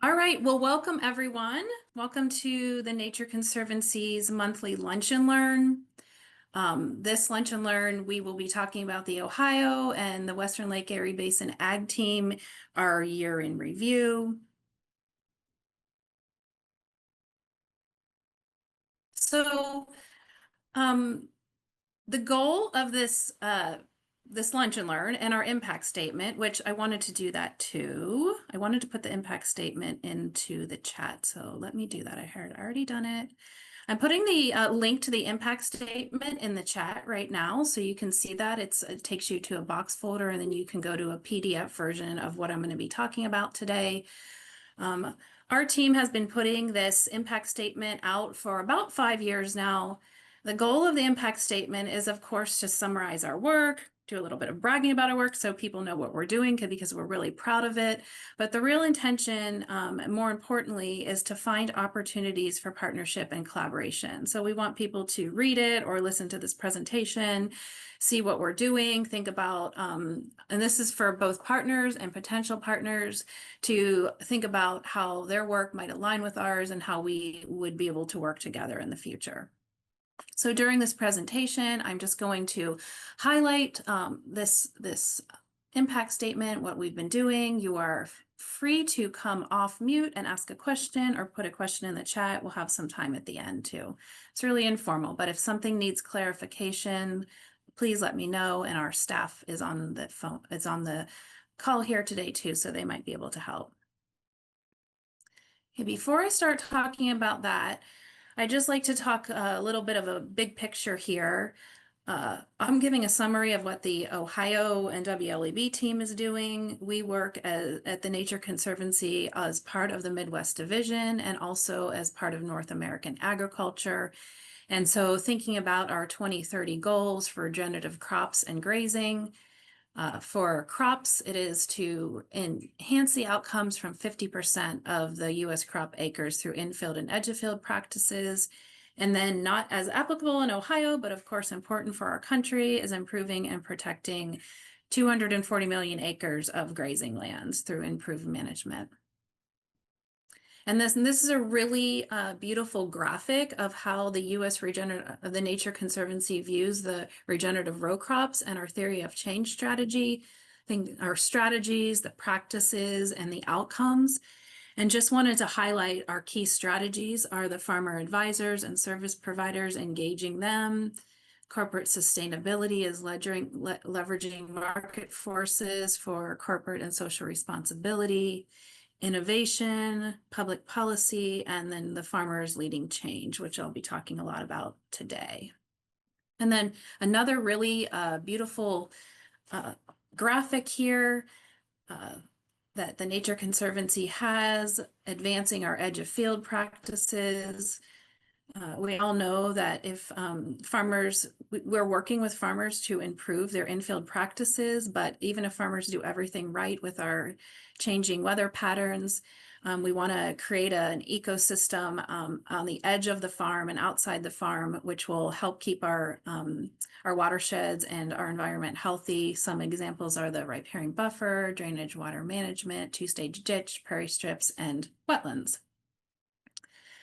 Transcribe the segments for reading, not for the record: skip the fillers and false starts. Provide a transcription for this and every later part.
All right, well, welcome everyone. Welcome to the Nature Conservancy's monthly Lunch and Learn. This Lunch and Learn, we will be talking about the Ohio and the Western Lake Erie Basin Ag Team, our year in review. So, um, the goal of this Lunch and Learn and our impact statement, which I wanted to do that too. I wanted to put the impact statement into the chat. So let me do that. I had already done it. I'm putting the link to the impact statement in the chat right now, so you can see that. It takes you to a box folder, and then you can go to a PDF version of what I'm going to be talking about today. Our team has been putting this impact statement out for about 5 years now. The goal of the impact statement is, of course, to summarize our work, do a little bit of bragging about our work so people know what we're doing because we're really proud of it. But the real intention, more importantly, is to find opportunities for partnership and collaboration. So we want people to read it or listen to this presentation, see what we're doing, think about, and this is for both partners and potential partners, to think about how their work might align with ours and how we would be able to work together in the future. So during this presentation, I'm just going to highlight this impact statement, what we've been doing. You are free to come off mute and ask a question or put a question in the chat. We'll have some time at the end too. It's really informal, but if something needs clarification, please let me know. And our staff is on the phone, is on the call here today too, so they might be able to help. Okay, before I start talking about that, I'd just like to talk a little bit of a big picture here. I'm giving a summary of what the Ohio and WLEB team is doing. We work at the Nature Conservancy as part of the Midwest Division and also as part of North American agriculture. And so thinking about our 2030 goals for regenerative crops and grazing, for crops, it is to enhance the outcomes from 50% of the U.S. crop acres through infield and edge-of-field practices. And then not as applicable in Ohio, but of course important for our country, is improving and protecting 240 million acres of grazing lands through improved management. And this is a really beautiful graphic of how the the Nature Conservancy views the regenerative row crops and our theory of change strategy, our strategies, the practices, and the outcomes. And just wanted to highlight our key strategies are the farmer advisors and service providers, engaging them. Corporate sustainability is leveraging market forces for corporate and social responsibility. Innovation, public policy, and then the farmers leading change, which I'll be talking a lot about today. And then another really beautiful graphic here that the Nature Conservancy has, advancing our edge of field practices. We all know that if we're working with farmers to improve their in-field practices, but even if farmers do everything right with our changing weather patterns, we want to create an ecosystem on the edge of the farm and outside the farm, which will help keep our watersheds and our environment healthy. Some examples are the riparian buffer, drainage water management, two-stage ditch, prairie strips, and wetlands.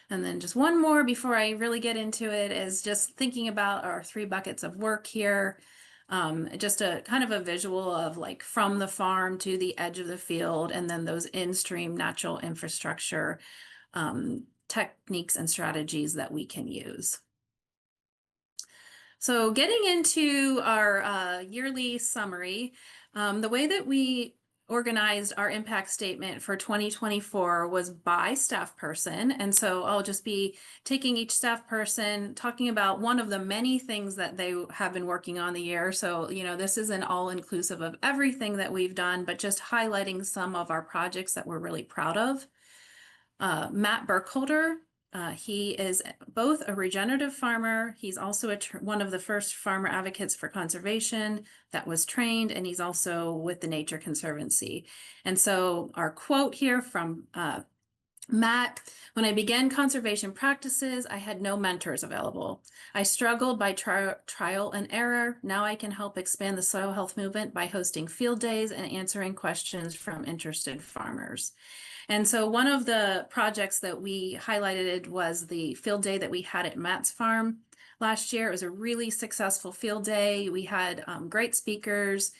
And then just one more before I really get into it is just thinking about our 3 buckets of work here. Just a kind of a visual of like from the farm to the edge of the field, and then those in-stream natural infrastructure techniques and strategies that we can use. So getting into our yearly summary, the way that we organized our impact statement for 2024 was by staff person. And so I'll just be taking each staff person, talking about one of the many things that they have been working on the year. So, you know, this isn't all inclusive of everything that we've done, but just highlighting some of our projects that we're really proud of. Matt Burkholder, he is both a regenerative farmer. He's also one of the first farmer advocates for conservation that was trained, and he's also with the Nature Conservancy. And so our quote here from Matt, when I began conservation practices, I had no mentors available. I struggled by trial and error. Now I can help expand the soil health movement by hosting field days and answering questions from interested farmers. And so one of the projects that we highlighted was the field day that we had at Matt's farm last year. It was a really successful field day. We had great speakers.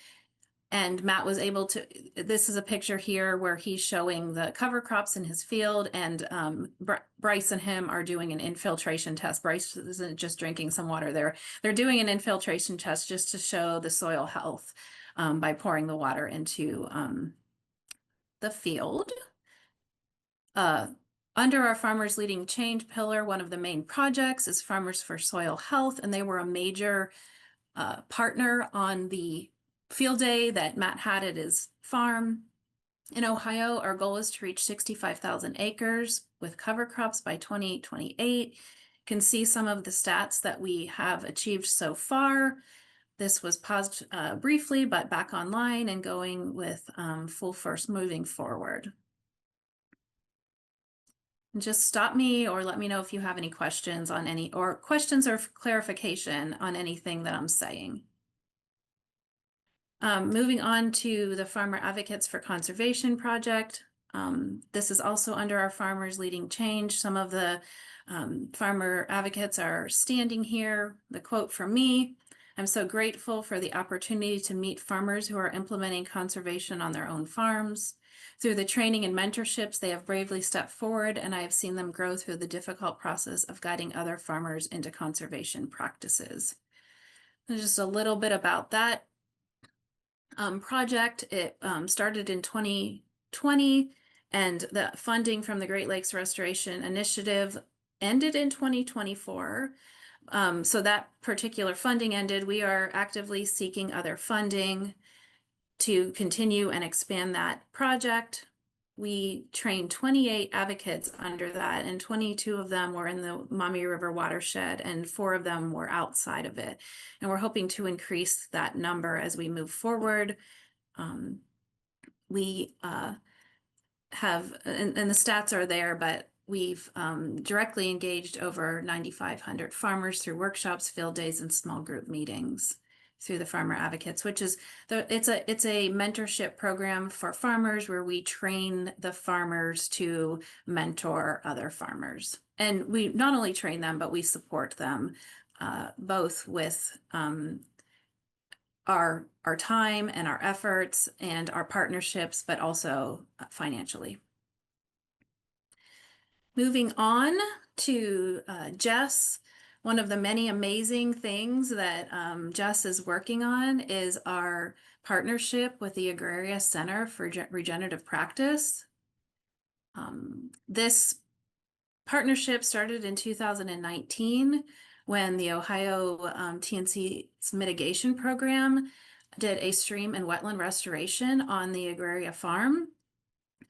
And Matt was able to, this is a picture here where he's showing the cover crops in his field, and Bryce and him are doing an infiltration test. Bryce isn't just drinking some water there. They're doing an infiltration test just to show the soil health by pouring the water into the field. Under our Farmers Leading Change pillar, one of the main projects is Farmers for Soil Health, and they were a major partner on the field day that Matt had at his farm. In Ohio, our goal is to reach 65,000 acres with cover crops by 2028. You can see some of the stats that we have achieved so far. This was paused briefly, but back online and going with full force moving forward. And just stop me or let me know if you have any questions on any, or questions or clarification on anything that I'm saying. Moving on to the Farmer Advocates for Conservation project. This is also under our Farmers Leading Change. Some of the farmer advocates are standing here. The quote from me: "I'm so grateful for the opportunity to meet farmers who are implementing conservation on their own farms. Through the training and mentorships, they have bravely stepped forward, and I have seen them grow through the difficult process of guiding other farmers into conservation practices." And just a little bit about that project. It started in 2020, and the funding from the Great Lakes Restoration Initiative ended in 2024. So that particular funding ended. We are actively seeking other funding to continue and expand that project. We trained 28 advocates under that, and 22 of them were in the Maumee River watershed, and 4 of them were outside of it. And we're hoping to increase that number as we move forward. We have, and the stats are there, but we've directly engaged over 9,500 farmers through workshops, field days, and small group meetings through the Farmer Advocates, which is it's a mentorship program for farmers where we train the farmers to mentor other farmers. And we not only train them, but we support them both with our time and our efforts and our partnerships, but also financially. Moving on to Jess. One of the many amazing things that Jess is working on is our partnership with the Agraria Center for Regenerative Practice. This partnership started in 2019 when the Ohio TNC's mitigation program did a stream and wetland restoration on the Agraria farm.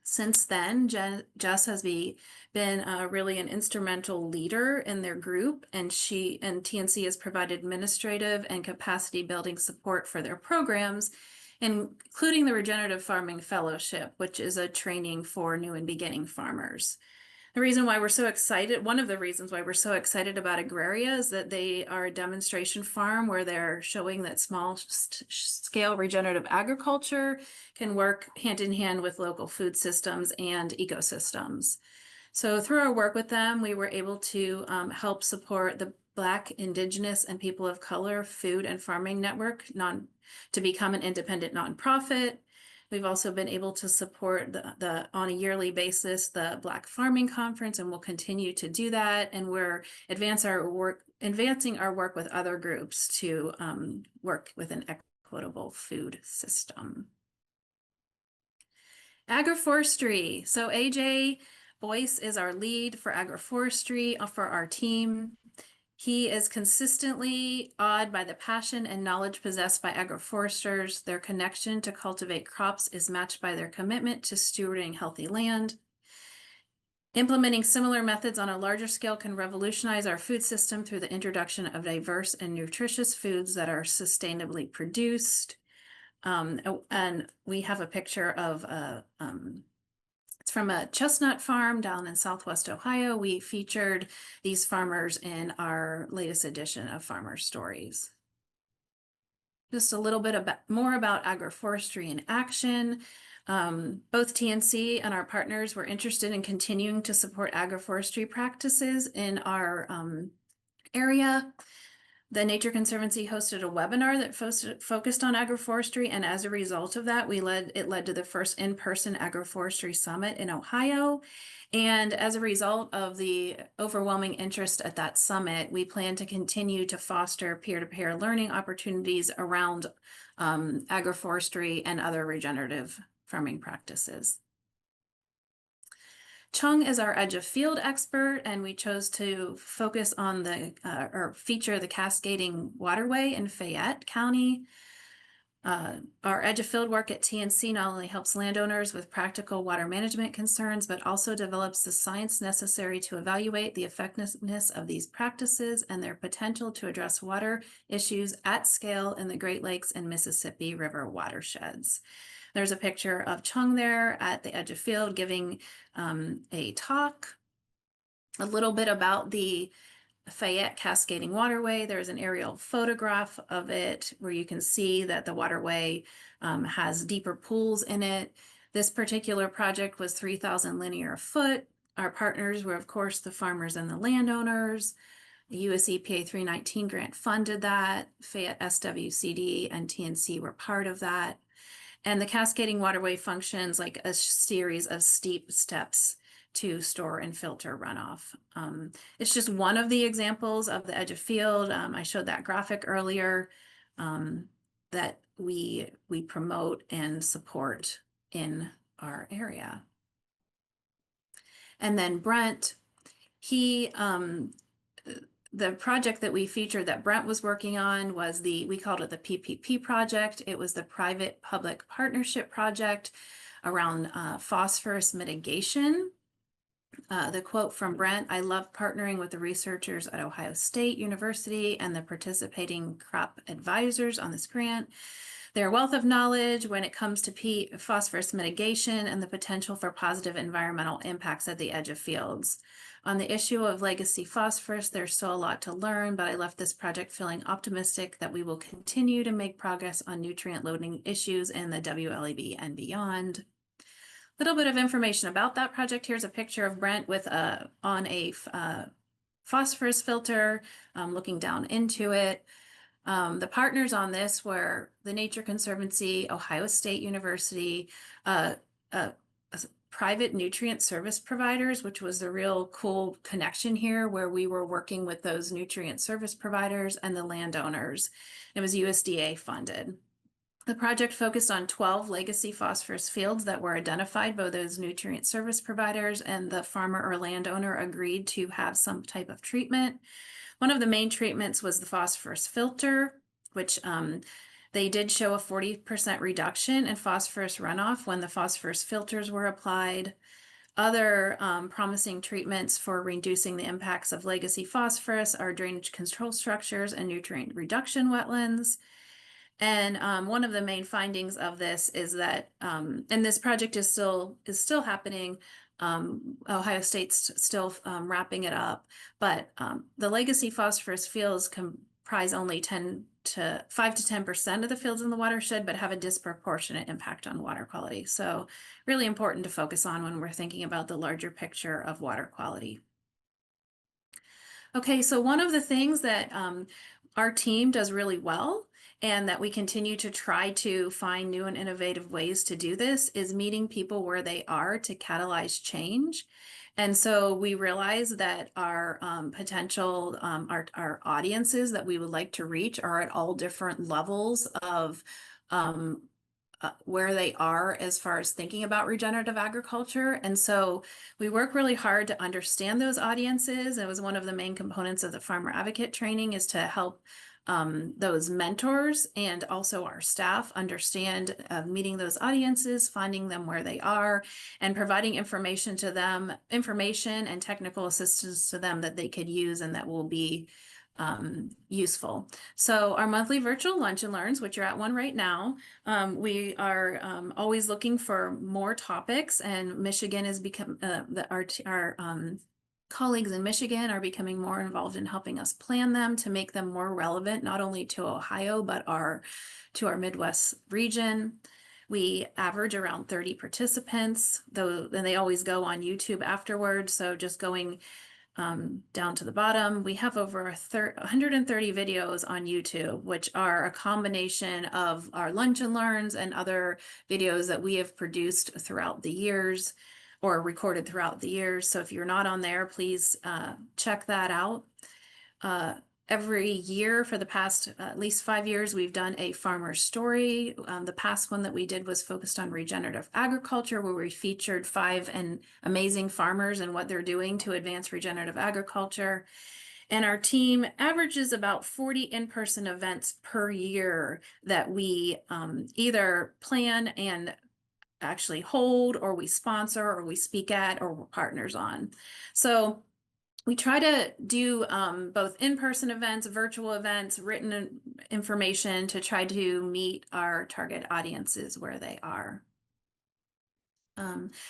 Since then, Jess has been really an instrumental leader in their group, and she and TNC has provided administrative and capacity building support for their programs, including the Regenerative Farming Fellowship, which is a training for new and beginning farmers. The reason why we're so excited, one of the reasons why we're so excited about Agraria is that they are a demonstration farm where they're showing that small scale regenerative agriculture can work hand in hand with local food systems and ecosystems. So through our work with them, we were able to help support the Black, Indigenous, and People of Color Food and Farming Network to become an independent nonprofit. We've also been able to support on a yearly basis the Black Farming Conference, and we'll continue to do that. And we're advancing our work with other groups to work with an equitable food system. Agroforestry. So AJ Boyce is our lead for agroforestry for our team. He is consistently awed by the passion and knowledge possessed by agroforesters. Their connection to cultivate crops is matched by their commitment to stewarding healthy land. Implementing similar methods on a larger scale can revolutionize our food system through the introduction of diverse and nutritious foods that are sustainably produced. And we have a picture of it's It's from a chestnut farm down in Southwest Ohio. We featured these farmers in our latest edition of Farmer Stories. Just a little bit more about agroforestry in action. Both TNC and our partners were interested in continuing to support agroforestry practices in our area. The Nature Conservancy hosted a webinar that focused on agroforestry, and as a result of that, it led to the first in-person agroforestry summit in Ohio. And as a result of the overwhelming interest at that summit, we plan to continue to foster peer-to-peer learning opportunities around agroforestry and other regenerative farming practices. Chung is our edge of field expert, and we chose to focus on or feature the cascading waterway in Fayette County. Our edge of field work at TNC not only helps landowners with practical water management concerns, but also develops the science necessary to evaluate the effectiveness of these practices and their potential to address water issues at scale in the Great Lakes and Mississippi River watersheds. There's a picture of Chung there at the edge of field giving a talk, a little bit about the Fayette Cascading Waterway. There's an aerial photograph of it where you can see that the waterway has deeper pools in it. This particular project was 3,000 linear foot. Our partners were, of course, the farmers and the landowners. The US EPA 319 grant funded that. Fayette SWCD and TNC were part of that. And the cascading waterway functions like a series of steep steps to store and filter runoff. It's just one of the examples of the edge of field. I showed that graphic earlier that we promote and support in our area. And then Brent, the project that we featured that Brent was working on was we called it the PPP project. It was the private-public partnership project around phosphorus mitigation. The quote from Brent: "I love partnering with the researchers at Ohio State University and the participating crop advisors on this grant. Their wealth of knowledge when it comes to phosphorus mitigation and the potential for positive environmental impacts at the edge of fields. On the issue of legacy phosphorus, there's still a lot to learn, but I left this project feeling optimistic that we will continue to make progress on nutrient loading issues in the WLEB and beyond." A little bit of information about that project. Here's a picture of Brent with on a phosphorus filter, looking down into it. The partners on this were the Nature Conservancy, Ohio State University, private nutrient service providers, which was the real cool connection here, where we were working with those nutrient service providers and the landowners. It was USDA funded. The project focused on 12 legacy phosphorus fields that were identified by those nutrient service providers, and the farmer or landowner agreed to have some type of treatment. One of the main treatments was the phosphorus filter, which they did show a 40% reduction in phosphorus runoff when the phosphorus filters were applied. Other promising treatments for reducing the impacts of legacy phosphorus are drainage control structures and nutrient reduction wetlands. And one of the main findings of this is that, and this project is still happening. Ohio State's still wrapping it up, but the legacy phosphorus fields comprise only 5 to 10% of the fields in the watershed, but have a disproportionate impact on water quality. So really important to focus on when we're thinking about the larger picture of water quality. Okay, so one of the things that our team does really well, and that we continue to try to find new and innovative ways to do this, is meeting people where they are to catalyze change. And so we realize that our potential, our audiences that we would like to reach are at all different levels of where they are as far as thinking about regenerative agriculture. And so we work really hard to understand those audiences. It was one of the main components of the farmer advocate training, is to help those mentors and also our staff understand meeting those audiences, finding them where they are, and providing information to them, information and technical assistance to them that they could use and that will be useful. So our monthly virtual lunch and learns, which you're at one right now, we are always looking for more topics, and Michigan has become our colleagues in Michigan are becoming more involved in helping us plan them to make them more relevant, not only to Ohio, but to our Midwest region. We average around 30 participants, though, and they always go on YouTube afterwards. So just going down to the bottom, we have over 130 videos on YouTube, which are a combination of our lunch and learns and other videos that we have produced throughout the years or recorded throughout the years. So if you're not on there, please check that out. Every year for the past at least 5 years, we've done a farmer story. The past one that we did was focused on regenerative agriculture, where we featured 5 amazing farmers and what they're doing to advance regenerative agriculture. And our team averages about 40 in-person events per year that we either plan and actually hold, or we sponsor, or we speak at, or we're partners on. So we try to do both in-person events, virtual events, written information to try to meet our target audiences where they are.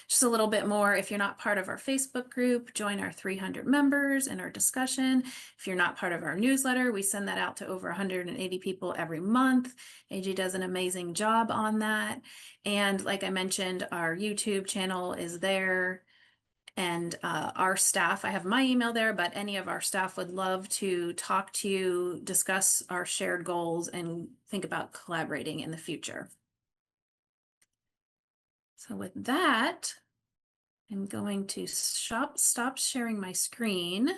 Just a little bit more, if you're not part of our Facebook group, join our 300 members in our discussion. If you're not part of our newsletter, we send that out to over 180 people every month. AG does an amazing job on that. And like I mentioned, our YouTube channel is there. And our staff, I have my email there, but any of our staff would love to talk to you, discuss our shared goals, and think about collaborating in the future. So with that, I'm going to stop sharing my screen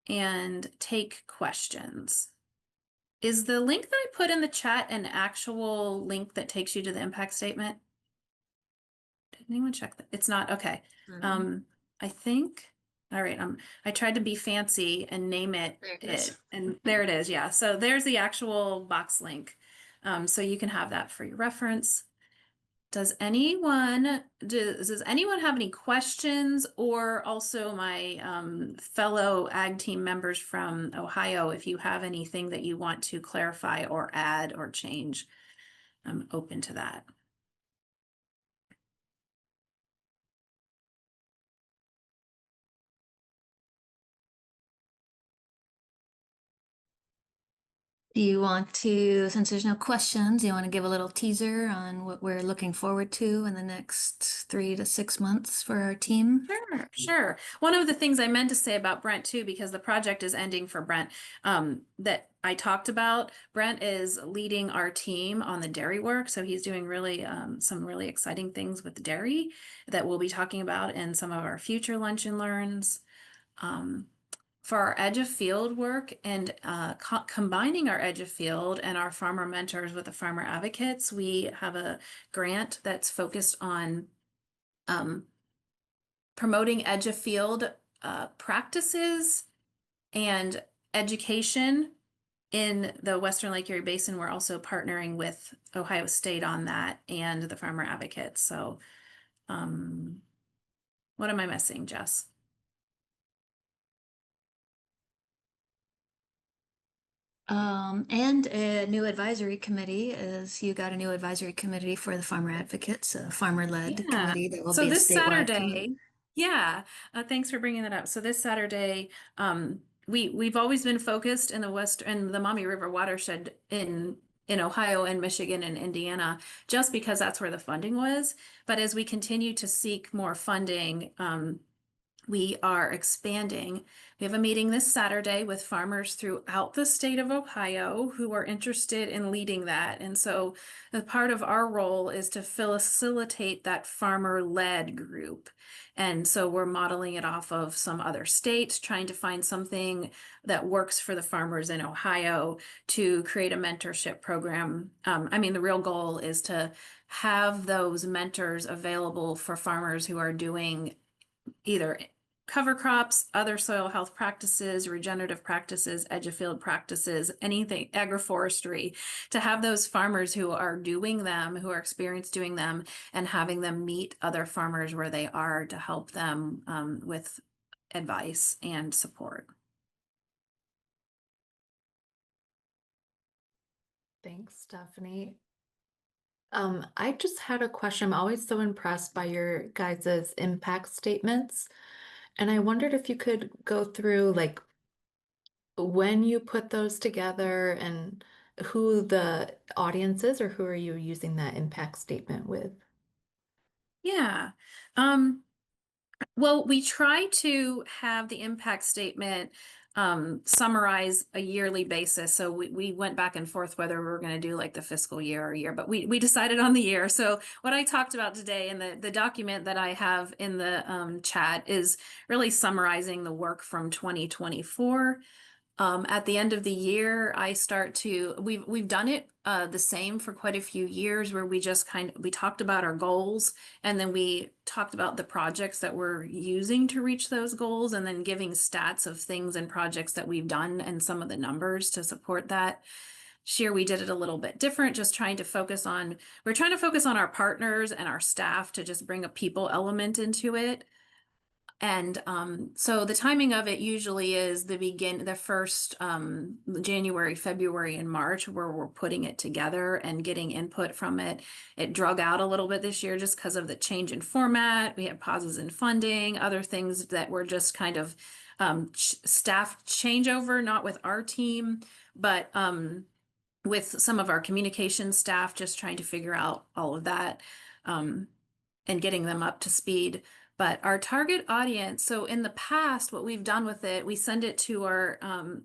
and take questions. Is the link that I put in the chat an actual link that takes you to the impact statement? Did anyone check that? It's not, okay. I think, all right, I tried to be fancy and name it, and there it is, yeah. So there's the actual box link. So you can have that for your reference. Does anyone have any questions, or also my fellow ag team members from Ohio, if you have anything that you want to clarify or add or change, I'm open to that. Do you want to, since there's no questions, you want to give a little teaser on what we're looking forward to in the next 3 to 6 months for our team? Sure. One of the things I meant to say about Brent too, because the project is ending for Brent, that I talked about, Brent is leading our team on the dairy work. So he's doing really some really exciting things with dairy that we'll be talking about in some of our future lunch and learns. For our edge of field work and combining our edge of field and our farmer mentors with the farmer advocates, we have a grant that's focused on promoting edge of field practices and education in the Western Lake Erie Basin. We're also partnering with Ohio State on that and the farmer advocates. So what am I missing, Jess? And a new advisory committee, is you got a new advisory committee for the farmer advocates, a farmer-led committee that will So be a this statewide Saturday, committee. yeah, thanks for bringing that up. So this Saturday, we've always been focused in the Maumee River watershed in Ohio and Michigan and Indiana, just because that's where the funding was. But as we continue to seek more funding, we are expanding. We have a meeting this Saturday with farmers throughout the state of Ohio who are interested in leading that. And so the part of our role is to facilitate that farmer-led group. And so we're modeling it off of some other states, trying to find something that works for the farmers in Ohio to create a mentorship program. The real goal is to have those mentors available for farmers who are doing either cover crops, other soil health practices, regenerative practices, edge of field practices, anything, agroforestry, to have those farmers who are doing them, who are experienced doing them, and having them meet other farmers where they are to help them with advice and support. Thanks, Stephanie. I just had a question. I'm always so impressed by your guys' impact statements. And I wondered if you could go through like when you put those together and who the audience is or who are you using that impact statement with? Yeah. Um, well, we try to have the impact statement summarize a yearly basis. So we went back and forth whether we were going to do like the fiscal year or year, but we decided on the year. So what I talked about today and the document that I have in the chat is really summarizing the work from 2024. At the end of the year, we've done it the same for quite a few years where we talked about our goals and then we talked about the projects that we're using to reach those goals and then giving stats of things and projects that we've done and some of the numbers to support that. This year we did it a little bit different, just we're trying to focus on our partners and our staff to just bring a people element into it. And so the timing of it usually is the first January, February, and March where we're putting it together and getting input from it. It drug out a little bit this year just because of the change in format. We had pauses in funding, other things that were just kind of staff changeover, not with our team, but with some of our communication staff, just trying to figure out all of that. Um, and getting them up to speed. But our target audience, so in the past, what we've done with it, we send it to our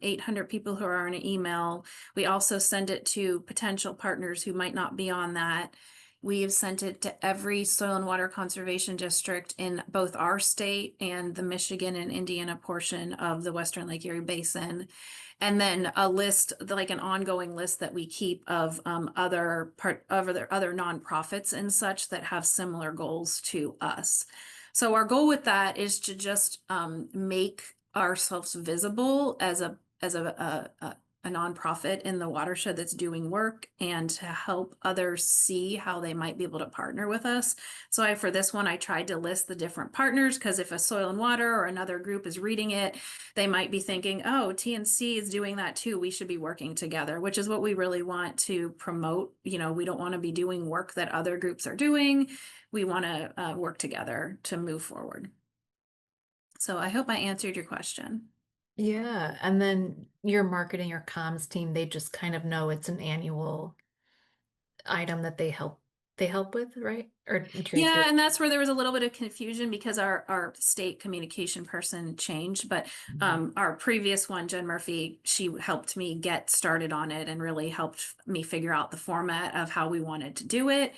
800 people who are on an email. We also send it to potential partners who might not be on that. We have sent it to every soil and water conservation district in both our state and the Michigan and Indiana portion of the Western Lake Erie Basin. And then a list, like an ongoing list that we keep of other nonprofits and such that have similar goals to us. So our goal with that is to just make ourselves visible as a nonprofit in the watershed that's doing work and to help others see how they might be able to partner with us. So for this one, I tried to list the different partners because if a soil and water or another group is reading it, they might be thinking, oh, TNC is doing that too. We should be working together, which is what we really want to promote. You know, we don't want to be doing work that other groups are doing. We want to work together to move forward. So I hope I answered your question. Yeah, and then your marketing or comms team, they just kind of know it's an annual item that they help with, right? Or Yeah, transfer. and that's where there was a little bit of confusion because our state communication person changed, but our previous one, Jen Murphy, she helped me get started on it and really helped me figure out the format of how we wanted to do it.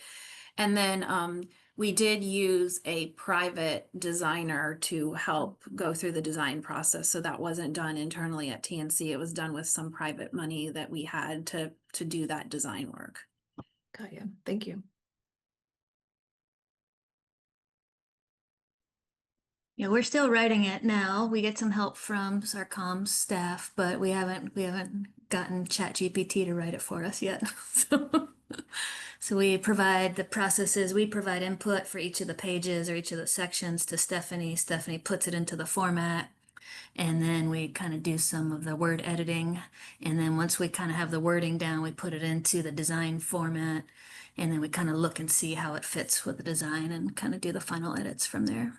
And then we did use a private designer to help go through the design process. So that wasn't done internally at TNC. It was done with some private money that we had to do that design work. Got you. Thank you. Yeah, we're still writing it now. We get some help from our comms staff, but we haven't gotten ChatGPT to write it for us yet. So we provide the processes, we provide input for each of the pages or each of the sections to Stephanie. Stephanie puts it into the format, and then we kind of do some of the word editing. And then once we kind of have the wording down, we put it into the design format, and then we kind of look and see how it fits with the design and kind of do the final edits from there.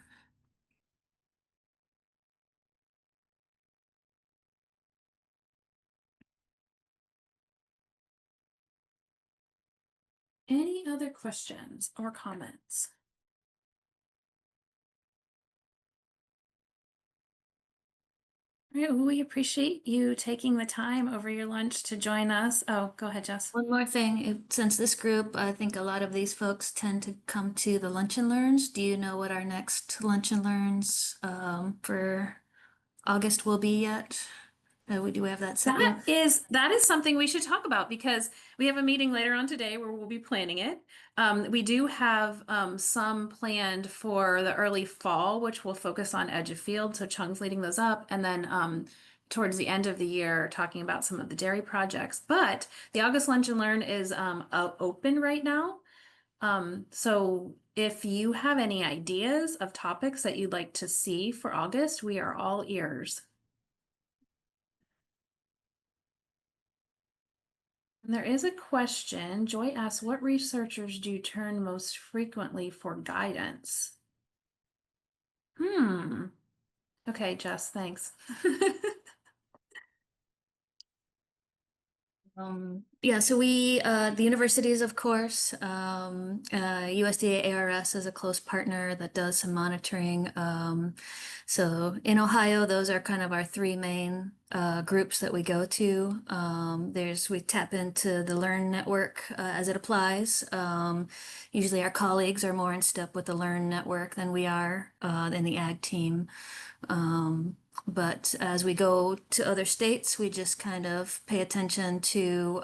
Any other questions or comments? All right, well, we appreciate you taking the time over your lunch to join us. Oh, go ahead, Jess. One more thing, since this group, I think a lot of these folks tend to come to the lunch and learns. Do you know what our next lunch and learns for August will be yet? Do we have that set yet? That is something we should talk about because we have a meeting later on today where we'll be planning it. We do have some planned for the early fall, which will focus on edge of field. So Chung's leading those up, and then towards the end of the year, talking about some of the dairy projects. But the August Lunch and Learn is open right now. So if you have any ideas of topics that you'd like to see for August, we are all ears. There is a question. Joy asks, what researchers do you turn most frequently for guidance? Okay, Jess, thanks. Yeah, so we, the universities, of course, USDA ARS is a close partner that does some monitoring. So in Ohio, those are kind of our three main groups that we go to. We tap into the Learn Network as it applies. Usually our colleagues are more in step with the Learn Network than we are in the ag team. But as we go to other states, we just kind of pay attention to,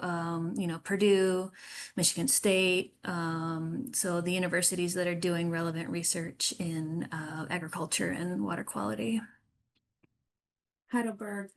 Purdue, Michigan State, so the universities that are doing relevant research in agriculture and water quality. Heidelberg